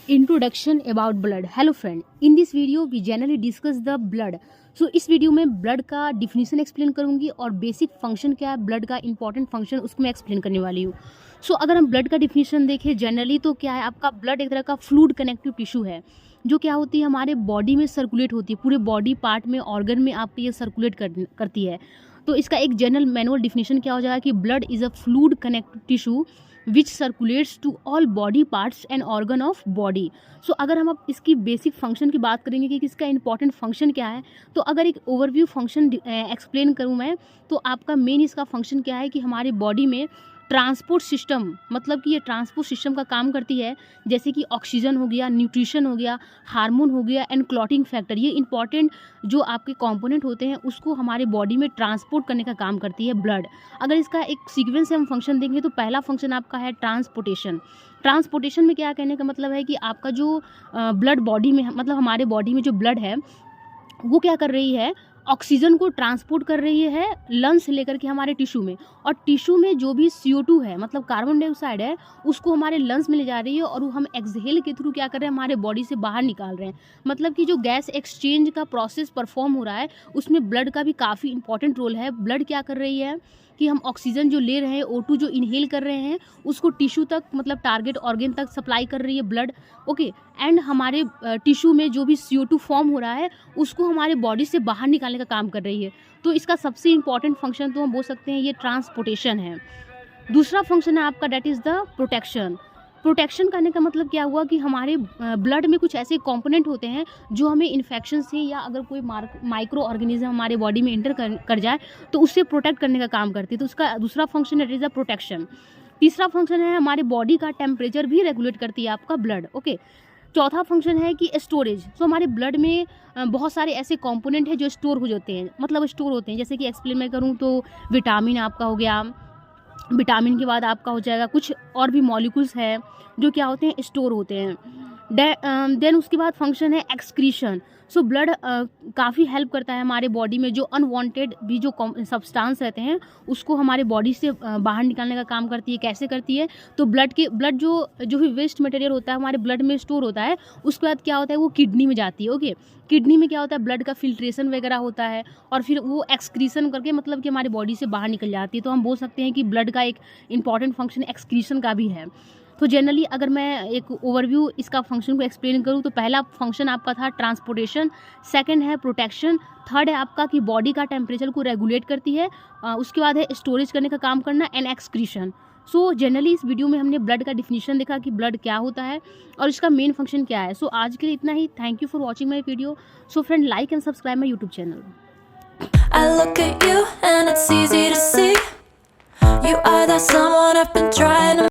Introduction about blood. Hello friend, in this video we generally discuss the blood. So इस video में blood का definition explain करूंगी और basic function क्या है ब्लड का, इंपॉर्टेंट फंक्शन उसको मैं एक्सप्लेन करने वाली हूँ. सो अगर हम ब्लड का डिफिनीशन देखें जनरली तो क्या है, आपका ब्लड एक तरह का फ्लूइड कनेक्टिव टिश्यू है जो क्या होती है हमारे बॉडी में सर्कुलेट होती है, पूरे बॉडी पार्ट में, ऑर्गन में आपके ये सर्कुलेट करती है. तो इसका एक जनरल मैनुअल डिफिनीशन क्या हो जाएगा कि blood is a fluid connective tissue which circulates to all body parts and organ of body. So अगर हम अब इसकी बेसिक फंक्शन की बात करेंगे कि इसका इंपॉर्टेंट फंक्शन क्या है, तो अगर एक ओवरव्यू फंक्शन एक्सप्लेन करूँ मैं, तो आपका मेन इसका फंक्शन क्या है कि हमारे बॉडी में ट्रांसपोर्ट सिस्टम, मतलब कि ये ट्रांसपोर्ट सिस्टम का काम करती है, जैसे कि ऑक्सीजन हो गया, न्यूट्रिशन हो गया, हार्मोन हो गया एंड क्लॉटिंग फैक्टर. ये इंपॉर्टेंट जो आपके कंपोनेंट होते हैं उसको हमारे बॉडी में ट्रांसपोर्ट करने का काम करती है ब्लड. अगर इसका एक सीक्वेंस से हम फंक्शन देंगे तो पहला फंक्शन आपका है ट्रांसपोर्टेशन. ट्रांसपोर्टेशन में क्या कहने का मतलब है कि आपका जो ब्लड बॉडी में, मतलब हमारे बॉडी में जो ब्लड है वो क्या कर रही है, ऑक्सीजन को ट्रांसपोर्ट कर रही है लंग्स से लेकर के हमारे टिश्यू में, और टिश्यू में जो भी CO2 है, मतलब कार्बन डाइऑक्साइड है, उसको हमारे लंग्स में ले जा रही है और वो हम एक्सहेल के थ्रू क्या कर रहे हैं, हमारे बॉडी से बाहर निकाल रहे हैं. मतलब कि जो गैस एक्सचेंज का प्रोसेस परफॉर्म हो रहा है उसमें ब्लड का भी काफ़ी इंपॉर्टेंट रोल है. ब्लड क्या कर रही है कि हम ऑक्सीजन जो ले रहे हैं, O2 जो इनहेल कर रहे हैं, उसको टिश्यू तक, मतलब टारगेट ऑर्गन तक सप्लाई कर रही है ब्लड. ओके, एंड हमारे टिश्यू में जो भी CO2 फॉर्म हो रहा है उसको हमारे बॉडी से बाहर निकालने का काम कर रही है. तो इसका सबसे इंपॉर्टेंट फंक्शन तो हम बोल सकते हैं ये ट्रांसपोर्टेशन है. दूसरा फंक्शन है आपका, that is the protection. Protection करने का मतलब क्या हुआ कि हमारे ब्लड में कुछ ऐसे कंपोनेंट होते हैं जो हमें इन्फेक्शन से, या अगर कोई माइक्रो ऑर्गेनिज्म हमारे बॉडी में एंटर कर जाए तो उससे प्रोटेक्ट करने का काम करती है. तो उसका दूसरा फंक्शन है, इट इज़ अ प्रोटेक्शन. तीसरा फंक्शन है हमारे बॉडी का टेम्परेचर भी रेगुलेट करती है आपका ब्लड. ओके, चौथा फंक्शन है कि स्टोरेज. सो हमारे ब्लड में बहुत सारे ऐसे कंपोनेंट हैं जो स्टोर हो जाते हैं, मतलब स्टोर होते हैं. जैसे कि एक्सप्लेन मैं करूँ तो विटामिन आपका हो गया, विटामिन के बाद आपका हो जाएगा कुछ और भी मॉलिक्यूल्स है जो क्या होते हैं, स्टोर होते हैं. देन उसके बाद फंक्शन है एक्सक्रीशन. सो ब्लड काफ़ी हेल्प करता है हमारे बॉडी में, जो अनवांटेड भी जो सब्सटेंस रहते हैं उसको हमारे बॉडी से बाहर निकालने का काम करती है. कैसे करती है, तो ब्लड जो भी वेस्ट मटेरियल होता है हमारे ब्लड में स्टोर होता है, उसके बाद क्या होता है वो किडनी में जाती है. ओके, किडनी में क्या होता है, ब्लड का फिल्ट्रेशन वगैरह होता है और फिर वो एक्सक्रीशन करके, मतलब कि हमारी बॉडी से बाहर निकल जाती है. तो हम बोल सकते हैं कि ब्लड का एक इंपॉर्टेंट फंक्शन एक्सक्रीशन का भी है. तो जनरली अगर मैं एक ओवरव्यू इसका फंक्शन को एक्सप्लेन करूँ तो पहला फंक्शन आपका था ट्रांसपोर्टेशन, सेकंड है प्रोटेक्शन, थर्ड है आपका कि बॉडी का टेम्परेचर को रेगुलेट करती है, उसके बाद है स्टोरेज करने का काम करना एंड एक्सक्रीशन. सो जनरली इस वीडियो में हमने ब्लड का डिफिनीशन देखा कि ब्लड क्या होता है और इसका मेन फंक्शन क्या है. सो आज के लिए इतना ही. Thank you for watching my video. So friend, like and subscribe my YouTube channel. I look at you and it's easy to see you are that someone I've been trying to